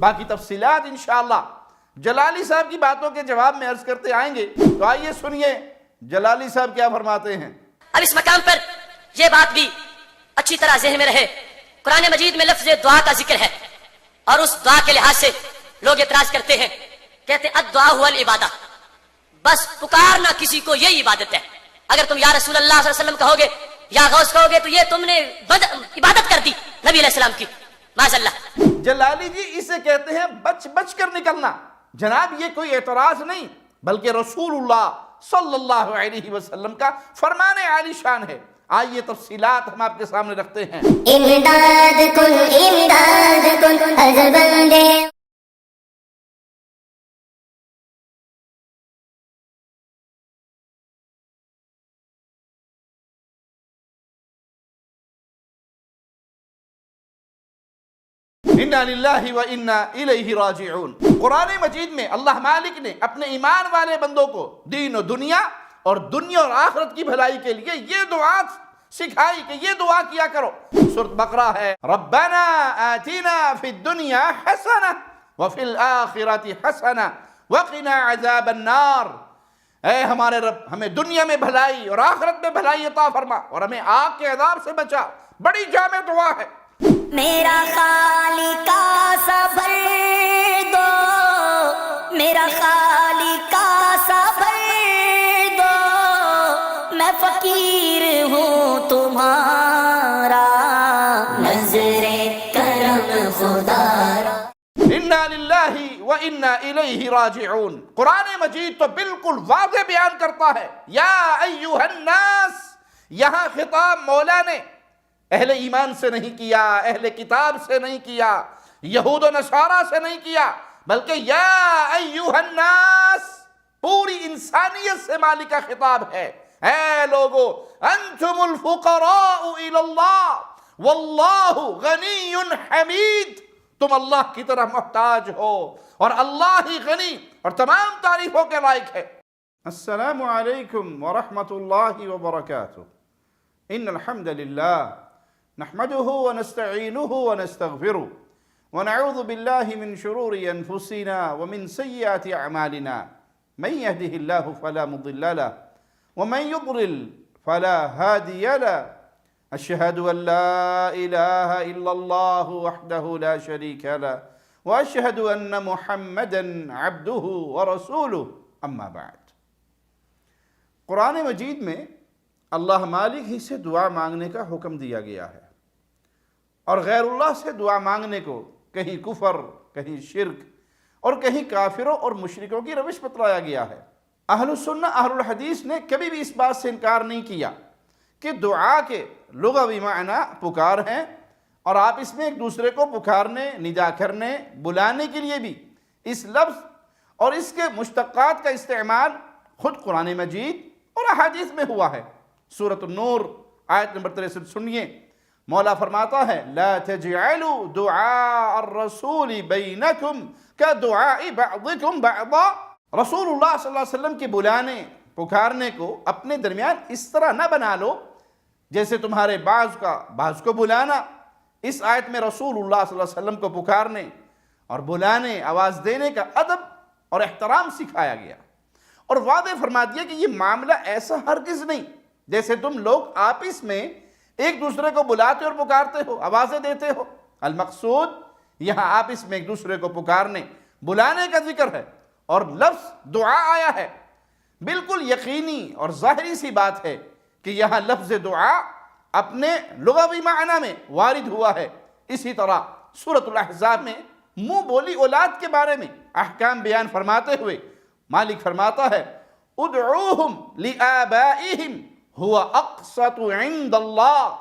باقی تفصیلات انشاءاللہ جلالی صاحب کی باتوں کے جواب میں عرض کرتے آئیں گے، تو آئیے سنیے جلالی صاحب کیا فرماتے ہیں۔ اب اس مقام پر یہ بات بھی اچھی طرح ذہن میں رہے، قرآن مجید میں لفظ دعا کا ذکر ہے، اور اس دعا کے لحاظ سے لوگ اعتراض کرتے ہیں، کہتے ہیں الدعا هو العبادہ، بس پکارنا کسی کو یہی عبادت ہے۔ اگر تم یا رسول اللہ صلی اللہ علیہ وسلم کہو گے یا غوث کہو گے تو یہ تم نے عبادت کر دی نبی علیہ السلام کی، معاذ اللہ۔ جلالی جی اسے کہتے ہیں بچ بچ کر نکلنا۔ جناب یہ کوئی اعتراض نہیں بلکہ رسول اللہ صلی اللہ علیہ وسلم کا فرمان عالی شان ہے۔ آئیے تفصیلات ہم آپ کے سامنے رکھتے ہیں۔ امداد کن ہر بندے۔ انا للہ و انا الیہ راجعون۔ قرآن مجید میں اللہ مالک نے اپنے ایمان والے بندوں کو دین و دنیا اور آخرت کی بھلائی کے لیے یہ دعا سکھائی کہ یہ دعا کیا کرو۔ سورۃ بقرہ ہے، ربنا آتنا فی الدنیا حسنہ وفی الآخرۃ حسنہ وقنا عذاب النار۔ اے ہمارے رب ہمیں دنیا میں بھلائی اور آخرت میں بھلائی عطا فرما اور ہمیں آگ کے عذاب سے بچا۔ بڑی جامع دعا ہے۔ میرا خالق کا صبر دو، میرا خالق کا صبر دو، میں فقیر ہوں تمہارا، نظر کرم خدا را۔ انا للہ و انا الیہ راجعون۔ قرآن مجید تو بالکل واضح بیان کرتا ہے، یا ایہا الناس، یہاں خطاب مولا نے اہل ایمان سے نہیں کیا، اہل کتاب سے نہیں کیا، یہود و نصارہ سے نہیں کیا، بلکہ یا ایہا الناس پوری انسانیت سے مالک کا خطاب ہے۔ اے لوگو انتم الفقراء الی اللہ واللہ غنی حمید، تم اللہ کی طرح محتاج ہو اور اللہ ہی غنی اور تمام تعریفوں کے لائق ہے۔ السلام علیکم ورحمۃ اللہ وبرکاتہ۔ ان الحمد للہ نحمده ونستعينه ونستغفره ونعوذ بالله من شرور أنفسنا ومن سيئات أعمالنا، من يهده الله فلا مضل له ومن يضلل فلا هادي له، أشهد أن لا إله إلا الله وحده لا شريك له وأشهد أن محمدا عبده ورسوله، أما بعد۔ قرآن مجید میں اللہ مالک ہی سے دعا مانگنے کا حکم دیا گیا ہے، اور غیر اللہ سے دعا مانگنے کو کہیں کفر، کہیں شرک اور کہیں کافروں اور مشرکوں کی روش بتلایا گیا ہے۔ اہل السنہ اہل الحدیث نے کبھی بھی اس بات سے انکار نہیں کیا کہ دعا کے لغوی معنی پکار ہیں، اور آپ اس میں ایک دوسرے کو پکارنے، ندا کرنے، بلانے کے لیے بھی اس لفظ اور اس کے مشتقات کا استعمال خود قرآن مجید اور احادیث میں ہوا ہے۔ سورۃ النور آیت نمبر 63 سنیے، مولا فرماتا ہے لا تجعلوا دعاء الرسول بینکم کدعاء بعضکم بعضا۔ رسول اللہ صلی اللہ علیہ وسلم کے بلانے، پکارنے کو اپنے درمیان اس طرح نہ بنا لو جیسے تمہارے بعض کو بلانا۔ اس آیت میں رسول اللہ صلی اللہ علیہ وسلم کو پکارنے اور بلانے، آواز دینے کا ادب اور احترام سکھایا گیا، اور واضح فرما دیا کہ یہ معاملہ ایسا ہرگز نہیں جیسے تم لوگ آپس میں ایک دوسرے کو بلاتے اور پکارتے ہو، آوازیں دیتے ہو۔ المقصود یہاں آپس میں ایک دوسرے کو پکارنے، بلانے کا ذکر ہے، اور لفظ دعا آیا ہے۔ بالکل یقینی اور ظاہری سی بات ہے کہ یہاں لفظ دعا اپنے لغوی معنی میں وارد ہوا ہے۔ اسی طرح سورۃ الاحزاب میں منہ بولی اولاد کے بارے میں احکام بیان فرماتے ہوئے مالک فرماتا ہے ادعوہم لآبائہم ہوا اقسط عند اللہ،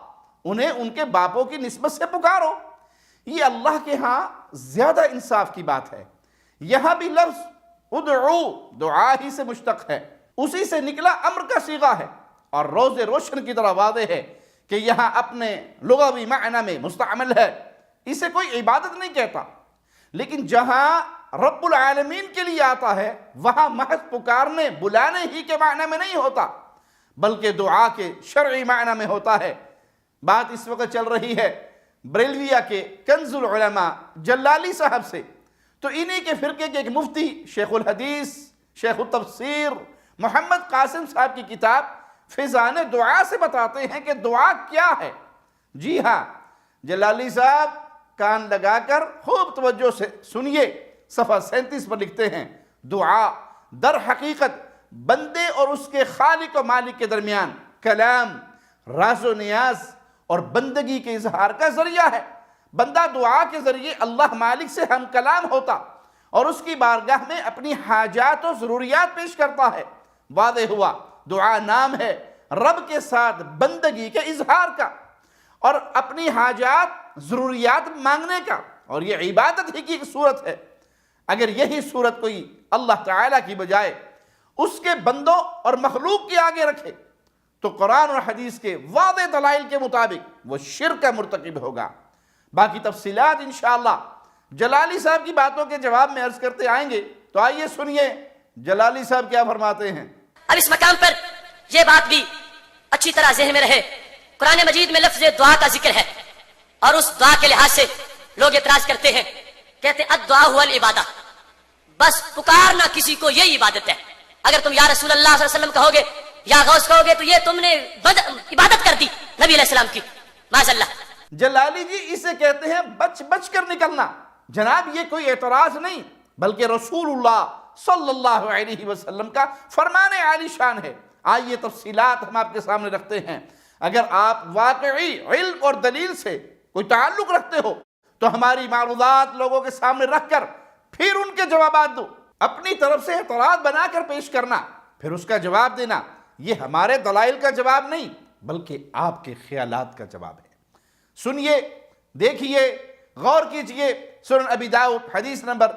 انہیں ان کے باپوں کی نسبت سے پکارو، یہ اللہ کے ہاں زیادہ انصاف کی بات ہے۔ یہاں بھی لفظ ادعو دعا ہی سے مشتق ہے، اسی سے نکلا امر کا صیغہ ہے، اور روز روشن کی طرح واضح ہے کہ یہاں اپنے لغوی معنی میں مستعمل ہے، اسے کوئی عبادت نہیں کہتا۔ لیکن جہاں رب العالمین کے لیے آتا ہے وہاں محض پکارنے، بلانے ہی کے معنی میں نہیں ہوتا، بلکہ دعا کے شرعی معنی میں ہوتا ہے۔ بات اس وقت چل رہی ہے بریلویہ کے کنز العلماء جلالی صاحب سے، تو انہی کے فرقے کے ایک مفتی شیخ الحدیث شیخ التفسیر محمد قاسم صاحب کی کتاب فیضان دعا سے بتاتے ہیں کہ دعا کیا ہے۔ جی ہاں، جلالی صاحب کان لگا کر خوب توجہ سے سنیے، صفحہ 37 پر لکھتے ہیں، دعا در حقیقت بندے اور اس کے خالق و مالک کے درمیان کلام، راز و نیاز اور بندگی کے اظہار کا ذریعہ ہے۔ بندہ دعا کے ذریعے اللہ مالک سے ہم کلام ہوتا اور اس کی بارگاہ میں اپنی حاجات و ضروریات پیش کرتا ہے۔ واضح ہوا دعا نام ہے رب کے ساتھ بندگی کے اظہار کا اور اپنی حاجات ضروریات مانگنے کا، اور یہ عبادت ہی کی ایک صورت ہے۔ اگر یہی صورت کوئی اللہ تعالیٰ کی بجائے اس کے بندوں اور مخلوق کے آگے رکھے تو قرآن اور حدیث کے واضح دلائل کے مطابق وہ شرک کا مرتکب ہوگا۔ باقی تفصیلات انشاءاللہ جلالی صاحب کی باتوں کے جواب میں عرض کرتے آئیں گے، تو آئیے سنیے جلالی صاحب کیا فرماتے ہیں۔ اب اس مقام پر یہ بات بھی اچھی طرح ذہن میں رہے، قرآن مجید میں لفظ دعا کا ذکر ہے، اور اس دعا کے لحاظ سے لوگ اعتراض کرتے ہیں، کہتے ہیں الدعاء هو العبادہ، بس پکارنا کسی کو یہی عبادت ہے۔ اگر تم یا رسول اللہ صلی اللہ علیہ وسلم کہو گے یا غوث کہو گے تو یہ تم نے عبادت کر دی نبی علیہ السلام کی، معاذ اللہ۔ جلالی جی اسے کہتے ہیں بچ بچ کر نکلنا۔ جناب یہ کوئی اعتراض نہیں بلکہ رسول اللہ صلی اللہ علیہ وسلم کا فرمان عالی شان ہے۔ آئیے تفصیلات ہم آپ کے سامنے رکھتے ہیں۔ اگر آپ واقعی علم اور دلیل سے کوئی تعلق رکھتے ہو تو ہماری معروضات لوگوں کے سامنے رکھ کر پھر ان کے جوابات دو۔ اپنی طرف سے اعتراض بنا کر پیش کرنا پھر اس کا جواب دینا، یہ ہمارے دلائل کا جواب نہیں بلکہ آپ کے خیالات کا جواب ہے۔ سنیے، دیکھیے، غور کیجئے۔ سنن ابی داؤد حدیث نمبر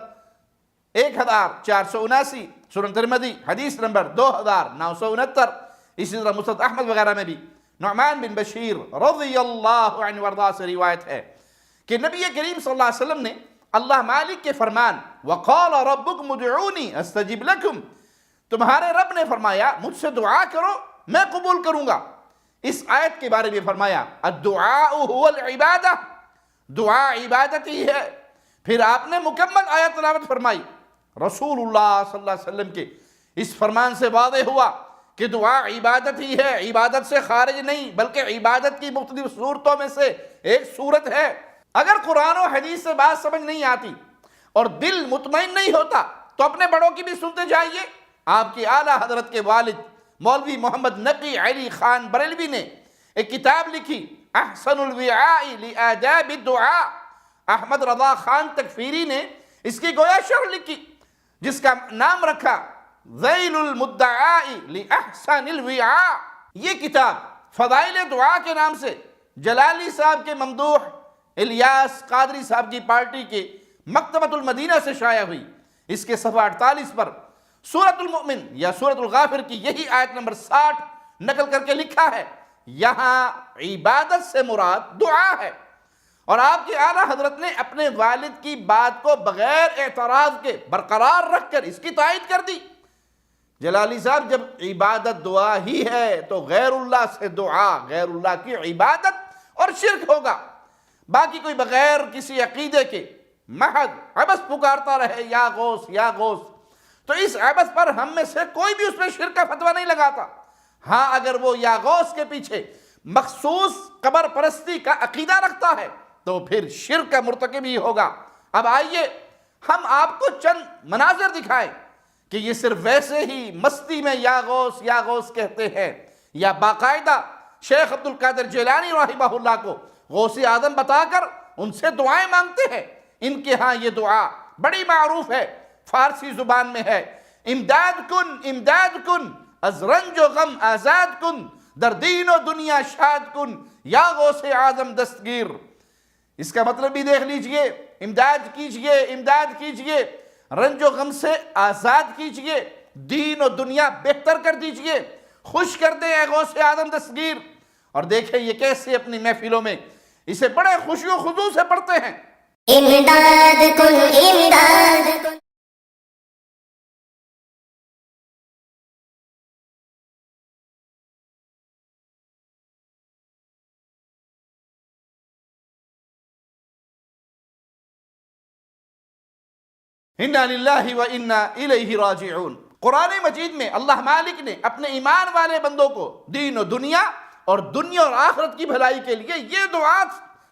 1479، سنن ترمذی حدیث نمبر 2969، اسی طرح مسند احمد وغیرہ میں بھی نعمان بن بشیر رضی اللہ عنہ وارضاہ سے روایت ہے کہ نبی کریم صلی اللہ علیہ وسلم نے اللہ مالک کے فرمان وَقَالَ رَبُّكُمُ ادْعُونِي أَسْتَجِبْ لَكُمْ، تمہارے رب نے فرمایا مجھ سے دعا کرو میں قبول کروں گا، اس آیت کے بارے میں فرمایا الدعاء هو العبادہ، دعا عبادت ہی ہے۔ پھر آپ نے مکمل آیت تلاوت فرمائی۔ رسول اللہ صلی اللہ علیہ وسلم کے اس فرمان سے واضح ہوا کہ دعا عبادت ہی ہے، عبادت سے خارج نہیں بلکہ عبادت کی مختلف صورتوں میں سے ایک صورت ہے۔ اگر قرآن و حدیث سے بات سمجھ نہیں آتی اور دل مطمئن نہیں ہوتا تو اپنے بڑوں کی بھی سنتے جائیے۔ آپ کی اعلیٰ حضرت کے والد مولوی محمد نقی علی خان بریلوی نے ایک کتاب لکھی احسن الوعاء لآداب الدعاء، احمد رضا خان تکفیری نے اس کی گویا شرح لکھی جس کا نام رکھا ذیل المدعاء لأحسن الوعاء۔ یہ کتاب فضائل دعا کے نام سے جلالی صاحب کے ممدوح الیاس قادری صاحب کی پارٹی کے مکتبۃ المدینہ سے شائع ہوئی۔ اس کے صفحہ 48 پر سورۃ المؤمن یا سورۃ الغافر کی یہی آیت نمبر 60 نقل کر کے لکھا ہے، یہاں عبادت سے مراد دعا ہے، اور آپ کے اعلیٰ حضرت نے اپنے والد کی بات کو بغیر اعتراض کے برقرار رکھ کر اس کی تائید کر دی۔ جلالی صاحب جب عبادت دعا ہی ہے تو غیر اللہ سے دعا غیر اللہ کی عبادت اور شرک ہوگا۔ باقی کوئی بغیر کسی عقیدے کے محض عبث پکارتا رہے یا غوث یا غوث، تو اس عبث پر ہم میں سے کوئی بھی اس میں شرک کا فتویٰ نہیں لگاتا۔ ہاں اگر وہ یا غوث کے پیچھے مخصوص قبر پرستی کا عقیدہ رکھتا ہے تو پھر شرک کا مرتکب ہی ہوگا۔ اب آئیے ہم آپ کو چند مناظر دکھائیں کہ یہ صرف ویسے ہی مستی میں یا غوث کہتے ہیں یا باقاعدہ شیخ عبد القادر جیلانی رحمہ اللہ کو غوث اعظم بتا کر ان سے دعائیں مانگتے ہیں۔ ان کے ہاں یہ دعا بڑی معروف ہے، فارسی زبان میں ہے، امداد کن از رنج و غم آزاد کن، در دین و دنیا شاد کن، یا غوث اعظم دستگیر۔ اس کا مطلب بھی دیکھ لیجئے، امداد کیجئے، رنج و غم سے آزاد کیجئے، دین و دنیا بہتر کر دیجئے، خوش کر دیں اے غوث اعظم دستگیر۔ اور دیکھیں یہ کیسے اپنی محفلوں میں اسے بڑے خوشی و خضوع سے پڑھتے ہیں۔ امداد کن انا للہ و انا الیہ راجعون۔ قرآن مجید میں اللہ مالک نے اپنے ایمان والے بندوں کو دین و دنیا اور آخرت کی بھلائی کے لیے یہ دعا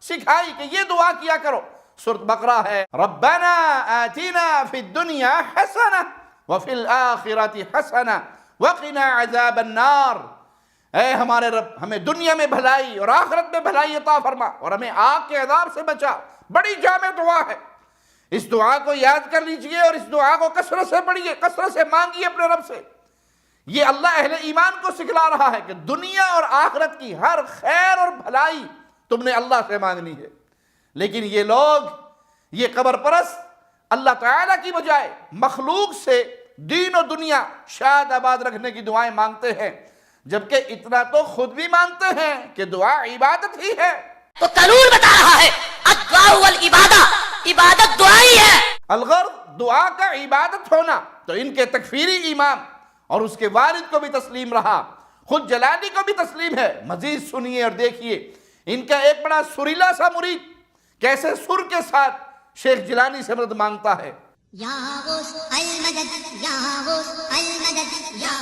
سکھائی کہ یہ دعا کیا کرو۔ سورۃ بقرہ ہے، ربنا آتنا فی الدنیا حسنہ وفی الآخرۃ حسنہ وقنا عذاب النار۔ اے ہمارے رب، ہمیں دنیا میں بھلائی اور آخرت میں بھلائی عطا فرما اور ہمیں آگ کے عذاب سے بچا۔ بڑی جامع دعا ہے، اس دعا کو یاد کر لیجئے اور اس دعا کو کثرت سے پڑھیے، کثرت سے مانگیے اپنے رب سے۔ یہ اللہ اہل ایمان کو سکھلا رہا ہے کہ دنیا اور آخرت کی ہر خیر اور بھلائی تم نے اللہ سے مانگنی ہے۔ لیکن یہ لوگ، یہ قبر پرست، اللہ تعالیٰ کی بجائے مخلوق سے دین و دنیا شاد آباد رکھنے کی دعائیں مانگتے ہیں، جبکہ اتنا تو خود بھی مانتے ہیں کہ دعا عبادت ہی ہے۔ تو قانون بتا رہا ہے الدعاء والعبادہ، عبادت دعا ہی ہے۔ الغرض دعا کا عبادت ہونا تو ان کے تکفیری امام اور اس کے والد کو بھی تسلیم رہا، خود جلانی کو بھی تسلیم ہے۔ مزید سنیے اور دیکھیے ان کا ایک بڑا سریلا سا مرید کیسے سر کے ساتھ شیخ جیلانی سے مدد مانگتا ہے۔ یا غوث المدد یا غوث المدد یا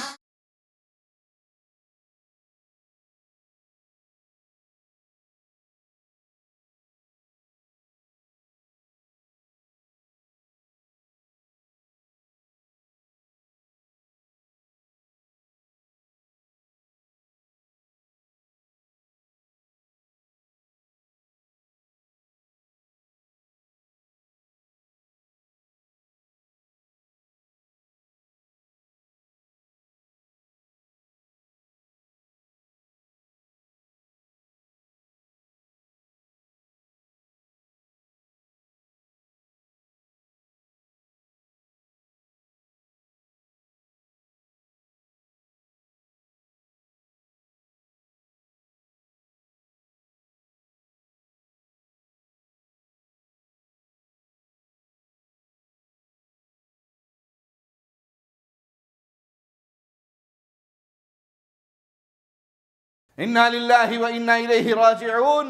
انا للہ و انا الیہ راجعون۔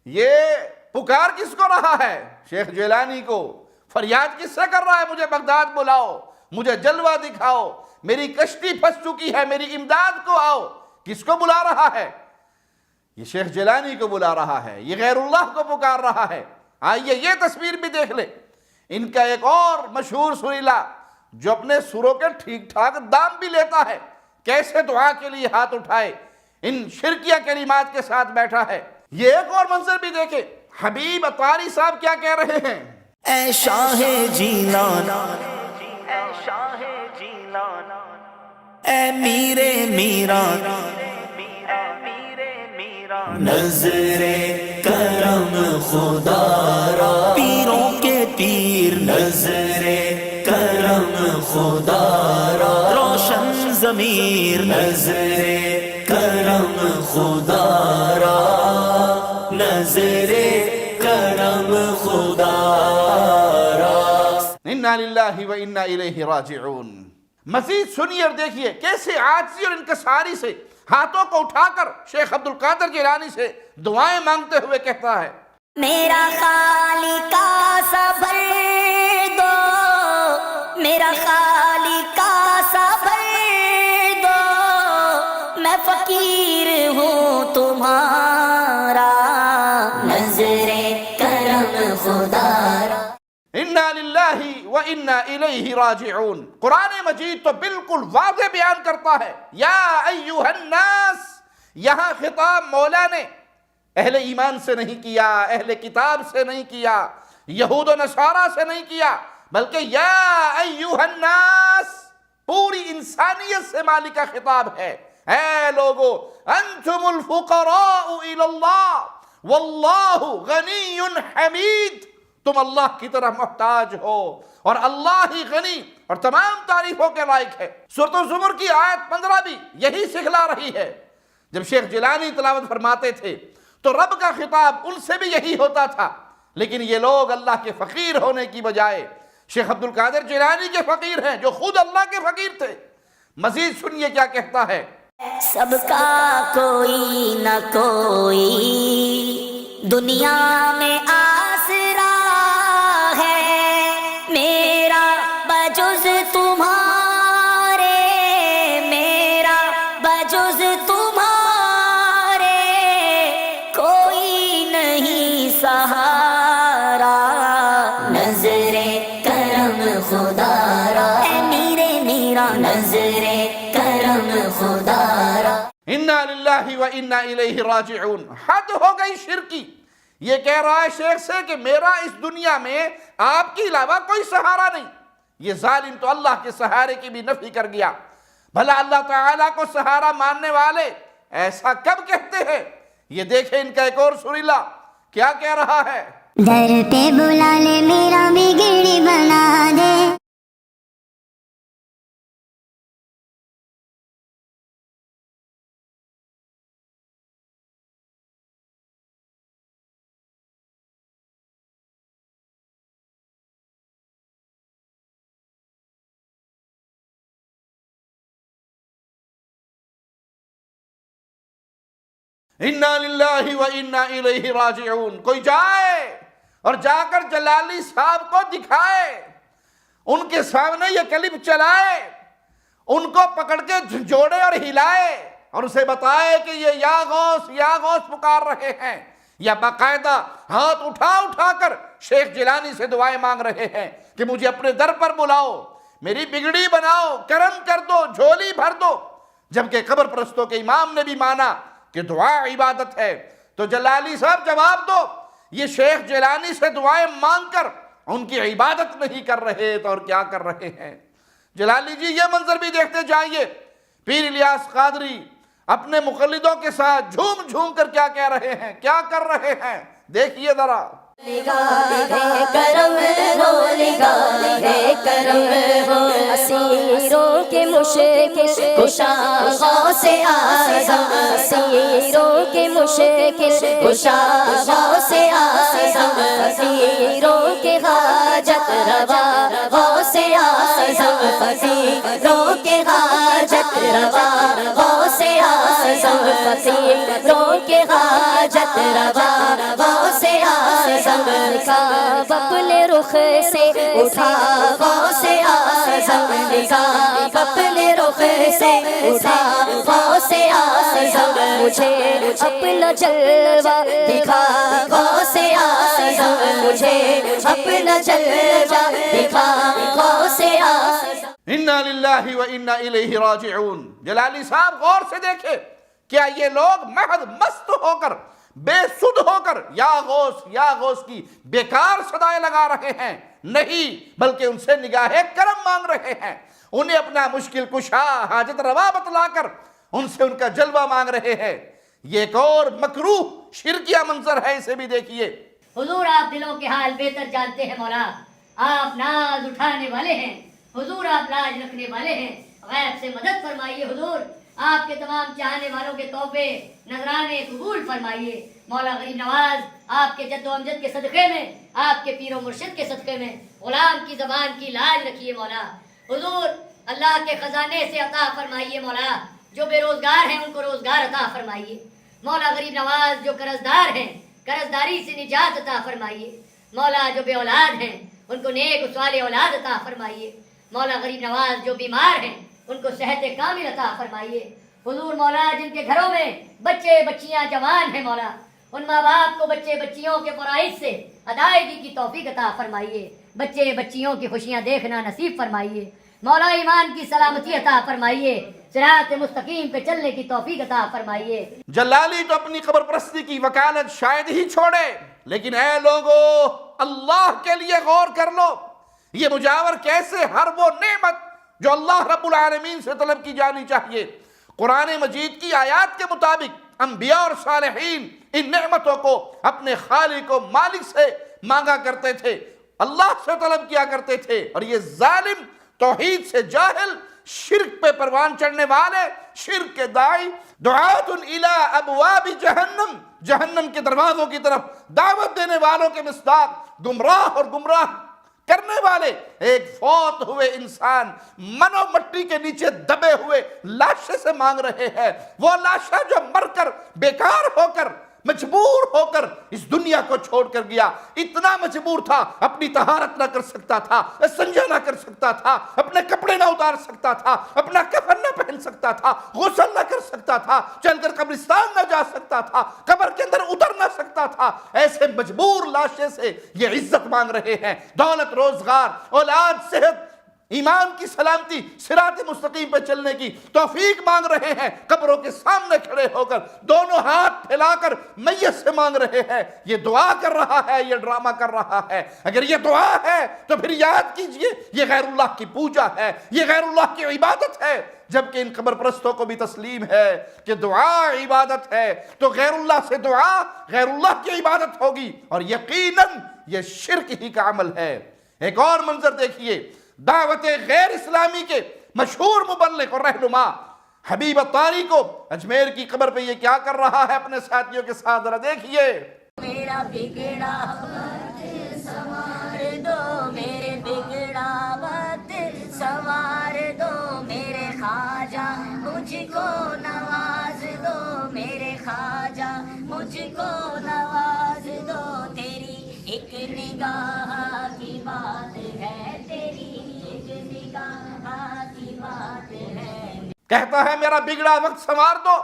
یہ پکار کس کو رہا ہے؟ شیخ جیلانی کو۔ فریاد کس سے کر رہا ہے؟ مجھے بغداد بلاؤ، مجھے جلوہ دکھاؤ، میری کشتی پھنس چکی ہے، میری امداد کو آؤ۔ کس کو بلا رہا ہے؟ یہ شیخ جیلانی کو بلا رہا ہے، یہ غیر اللہ کو پکار رہا ہے۔ آئیے یہ تصویر بھی دیکھ لیں۔ ان کا ایک اور مشہور سریلا جو اپنے سروں کے ٹھیک ٹھاک دام بھی لیتا ہے، کیسے دعا کے لیے ہاتھ اٹھائے ان شرکیہ کلمات کے ساتھ بیٹھا ہے۔ یہ ایک اور منظر بھی دیکھیں، حبیب اطواری صاحب کیا کہہ رہے ہیں؟ اے شاہ جیلان، اے شاہ جیلان، اے میر میران، اے میر میران، نظر کرم خدا را، پیروں کے پیر، نظر کرم خدا را، روشن ضمیر، نظر کرم خدا را، نظر کرم خدا را۔ انا للہ و انا الیہ راجعون۔ مزید سنیے اور دیکھیے کیسے عاجزی اور انکساری سے ہاتھوں کو اٹھا کر شیخ عبد القادر جیلانی سے دعائیں مانگتے ہوئے کہتا ہے، میرا خالق صبر دو، میرا خالق صبر دو، میں فقیر ہوں تمہارا، نظر کرم خدا را۔ انا للہ و انا الیہ راجعون۔ قرآن مجید تو بالکل واضح بیان کرتا ہے، یا ایہا الناس، یہاں خطاب مولا نے اہل ایمان سے نہیں کیا، اہل کتاب سے نہیں کیا، یہود و نصارہ سے نہیں کیا، بلکہ یا ایہا الناس پوری انسانیت سے مالک کا خطاب ہے۔ اے لوگو، انتم الفقراء الی اللہ واللہ غنی حمید، تم اللہ کی طرح محتاج ہو اور اللہ ہی غنی اور تمام تعریفوں کے لائق ہے۔ سورۃ الزمر کی آیت 15 بھی یہی سکھلا رہی ہے۔ جب شیخ جیلانی تلاوت فرماتے تھے تو رب کا خطاب ان سے بھی یہی ہوتا تھا، لیکن یہ لوگ اللہ کے فقیر ہونے کی بجائے شیخ عبد القادر جیلانی کے فقیر ہیں جو خود اللہ کے فقیر تھے۔ مزید سنیے کیا کہتا ہے، سب کا کوئی نہ کوئی دنیا میں آسرا ہے، میرے سہارا نظر کرم خدا را اے میرے میرا نظر کرم خدا را انا للہ و انا الیہ راجعون. حد ہو گئی شرک کی. یہ کہہ رہا ہے شیخ سے کہ میرا اس دنیا میں آپ کے علاوہ کوئی سہارا نہیں. یہ ظالم تو اللہ کے سہارے کی بھی نفی کر گیا. بھلا اللہ تعالیٰ کو سہارا ماننے والے ایسا کب کہتے ہیں؟ یہ دیکھیں ان کا ایک اور سریلا کیا کہہ رہا ہے. در پہ بلا لے میرا بگڑی بنا دے. انا للہ و انا الیہ راجعون. کوئی جائے اور جا کر جلالی صاحب کو دکھائے، ان کے سامنے یہ کلپ چلائے، ان کو پکڑ کے جھنجھوڑے اور ہلائے اور اسے بتائے کہ یہ یا غوث پکار رہے ہیں، یا باقاعدہ ہاتھ اٹھا اٹھا کر شیخ جیلانی سے دعائیں مانگ رہے ہیں کہ مجھے اپنے در پر بلاؤ، میری بگڑی بناؤ، کرم کر دو، جھولی بھر دو. جبکہ قبر پرستوں کے امام نے بھی مانا کہ دعا عبادت ہے. تو جلالی صاحب جواب دو، یہ شیخ جیلانی سے دعائیں مانگ کر ان کی عبادت نہیں کر رہے تو اور کیا کر رہے ہیں؟ جلالی جی یہ منظر بھی دیکھتے جائیے. پیر الیاس قادری اپنے مقلدوں کے ساتھ جھوم جھوم کر کیا کہہ رہے ہیں، کیا کر رہے ہیں، دیکھیے ذرا. کرم ہو نگاہ کرم ہو اسیروں کے مشکل کشا غوث اعظم اسیروں کے مشکل کشا غوث اعظم فقیروں کے حاجت روا غوث اعظم فقیروں کے حاجت روا غوث اعظم فقیروں کے حاجت روا غوث اعظم نقاب اپنے رخ سے اٹھا غوث اعظم نقاب اپنے رخ سے اٹھا غوث اعظم مجھے اپنا جلوہ دکھا غوث اعظم مجھے اپنا جلوہ دکھا غوث اعظم. انا للہ و انا الیہ راجعون. جلالی صاحب غور سے دیکھے، کیا یہ لوگ محض مست ہو کر بے سدھ ہو کر یا غوث کی بیکار صدائیں لگا رہے ہیں؟ نہیں، بلکہ ان سے نگاہ کرم مانگ رہے ہیں، انہیں اپنا مشکل کشا حاجت روا بتلا کر ان سے ان کا جلوہ مانگ رہے ہیں. یہ ایک اور مکروہ شرکیہ منظر ہے، اسے بھی دیکھیے. حضور آپ دلوں کے حال بہتر جانتے ہیں مولا، آپ ناز اٹھانے والے ہیں، حضور آپ لاج رکھنے والے ہیں، غیب سے مدد فرمائیے. حضور آپ کے تمام چاہنے والوں کے تحفے نذرانے قبول فرمائیے. مولا غریب نواز آپ کے جد و امجد کے صدقے میں، آپ کے پیر و مرشد کے صدقے میں غلام کی زبان کی لاج رکھیے. مولا حضور اللہ کے خزانے سے عطا فرمائیے. مولا جو بے روزگار ہیں ان کو روزگار عطا فرمائیے. مولا غریب نواز جو قرضدار ہیں قرضداری سے نجات عطا فرمائیے. مولا جو بے اولاد ہیں ان کو نیک صالح اولاد عطا فرمائیے. مولا غریب نواز جو بیمار ہیں ان کو صحت کامل عطا فرمائیے. حضور مولا جن کے گھروں میں بچے بچیاں جوان ہیں مولا ان ماں باپ کو بچے بچیوں کے فرائض سے ادائیگی کی توفیق عطا فرمائیے. بچے بچیوں کی خوشیاں دیکھنا نصیب فرمائیے. مولا ایمان کی سلامتی عطا فرمائیے. صراط مستقیم پہ چلنے کی توفیق عطا فرمائیے. جلالی تو اپنی قبر پرستی کی وکالت شاید ہی چھوڑے، لیکن اے لوگو اللہ کے لیے غور کر لو. یہ مجاور کیسے ہر وہ نعمت جو اللہ رب العالمین سے طلب کی جانی چاہیے. قرآن مجید کی آیات کے مطابق انبیاء اور صالحین ان نعمتوں کو اپنے خالق و مالک سے مانگا کرتے تھے، اللہ سے طلب کیا کرتے تھے. اور یہ ظالم، توحید سے جاہل، شرک پہ پروان چڑھنے والے، شرک کے داعی، دعات الی ابواب جہنم، جہنم کے دروازوں کی طرف دعوت دینے والوں کے مصداق، گمراہ اور گمراہ کرنے والے ایک فوت ہوئے انسان منو مٹی کے نیچے دبے ہوئے لاشے سے مانگ رہے ہیں. وہ لاشیں جو مر کر بیکار ہو کر مجبور ہو کر اس دنیا کو چھوڑ کر گیا. اتنا مجبور تھا, اپنی طہارت نہ کر سکتا تھا, استنجا نہ کر سکتا تھا, اپنے کپڑے نہ اتار سکتا تھا, اپنا کفن نہ پہن سکتا تھا, غسل نہ کر سکتا تھا, چل کر قبرستان نہ جا سکتا تھا, قبر کے اندر اتر نہ سکتا تھا. ایسے مجبور لاشے سے یہ عزت مانگ رہے ہیں, دولت, روزگار, اولاد, صحت, ایمان کی سلامتی, صراط مستقیم پہ چلنے کی توفیق مانگ رہے ہیں. قبروں کے سامنے کھڑے ہو کر دونوں ہاتھ پھیلا کر میت سے مانگ رہے ہیں. یہ دعا کر رہا ہے, یہ ڈرامہ کر رہا ہے. اگر یہ دعا ہے تو پھر یاد کیجئے یہ غیر اللہ کی پوجا ہے, یہ غیر اللہ کی عبادت ہے. جبکہ ان قبر پرستوں کو بھی تسلیم ہے کہ دعا عبادت ہے, تو غیر اللہ سے دعا غیر اللہ کی عبادت ہوگی, اور یقیناً یہ شرک ہی کا عمل ہے. ایک اور منظر دیکھیے, دعوت غیر اسلامی کے مشہور مبلغ اور رہنما حبیب الطاری کو اجمیر کی قبر پہ یہ کیا کر رہا ہے اپنے ساتھیوں کے ساتھ, ذرا دیکھیے. میرا بگڑا وقت سنوار دو, میرے بگڑا وقت سنوار دو, میرے خواجہ مجھ کو نواز دو, میرے خواجہ مجھ کو نواز دو. تیری ایک نگاہ کی بات ہے, تیری ایک نگاہ کی بات ہے. کہتا ہے میرا بگڑا وقت سنوار دو,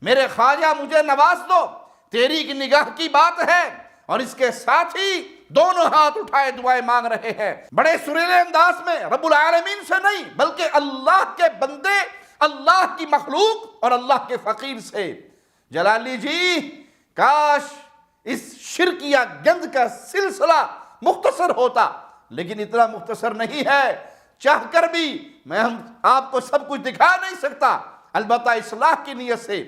میرے خواجہ مجھے نواز دو, تیری کی نگاہ کی بات ہے. اور اس کے ساتھ ہی دونوں ہاتھ اٹھائے دعائیں مانگ رہے ہیں, بڑے سریلے انداز میں, رب العالمین سے نہیں بلکہ اللہ کے بندے, اللہ کی مخلوق اور اللہ کے فقیر سے. جلالی جی, کاش اس شرکیہ گند کا سلسلہ مختصر ہوتا, لیکن اتنا مختصر نہیں ہے. چاہ کر بھی میں آپ کو سب کچھ دکھا نہیں سکتا, البتہ اصلاح کی نیت سے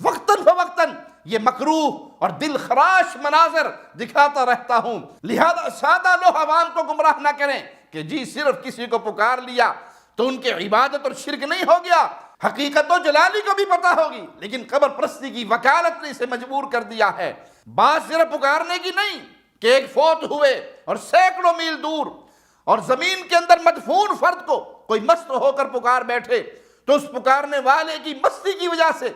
وقتاً فوقتاً یہ مکروہ اور دل خراش مناظر دکھاتا رہتا ہوں. لہذا سادہ لوگ عوام کو گمراہ نہ کریں کہ جی صرف کسی کو پکار لیا تو ان کی عبادت اور شرک نہیں ہو گیا. حقیقت تو جلالی کو بھی پتہ ہوگی, لیکن قبر پرستی کی وکالت نے اسے مجبور کر دیا ہے. بات صرف پکارنے کی نہیں کہ ایک فوت ہوئے اور سینکڑوں میل دور اور زمین کے اندر مدفون فرد کو کوئی مست ہو کر پکار بیٹھے تو اس پکارنے والے کی مستی کی وجہ سے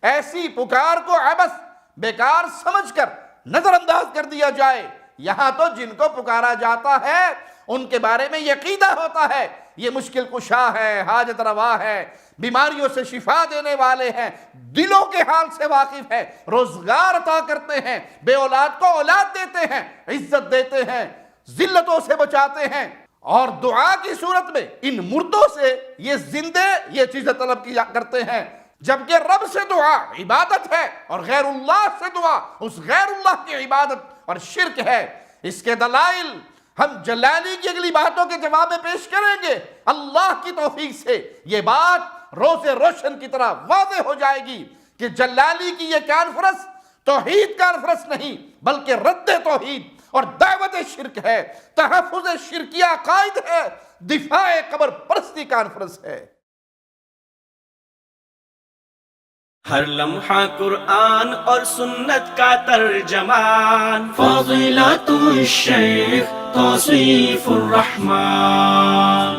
ایسی پکار کو عبث بیکار سمجھ کر نظر انداز کر دیا جائے. یہاں تو جن کو پکارا جاتا ہے ان کے بارے میں یہ عقیدہ ہوتا ہے یہ مشکل کشا ہے, حاجت روا ہے, بیماریوں سے شفا دینے والے ہیں, دلوں کے حال سے واقف ہے, روزگار عطا کرتے ہیں, بے اولاد کو اولاد دیتے ہیں, عزت دیتے ہیں, ذلتوں سے بچاتے ہیں. اور دعا کی صورت میں ان مردوں سے یہ زندے یہ چیزیں طلب کیا کرتے ہیں. جبکہ رب سے دعا عبادت ہے اور غیر اللہ سے دعا اس غیر اللہ کی عبادت اور شرک ہے. اس کے دلائل ہم جلالی کی اگلی باتوں کے جواب میں پیش کریں گے. اللہ کی توفیق سے یہ بات روز روشن کی طرح واضح ہو جائے گی کہ جلالی کی یہ کانفرنس توحید کانفرنس نہیں بلکہ رد توحید اور دعوت شرک ہے, تحفظ شرکیہ عقائد ہے, دفاع قبر پرستی کانفرنس ہے. ہر لمحہ قرآن اور سنت کا ترجمان, فاضلۃ الشیخ توصیف الرحمان.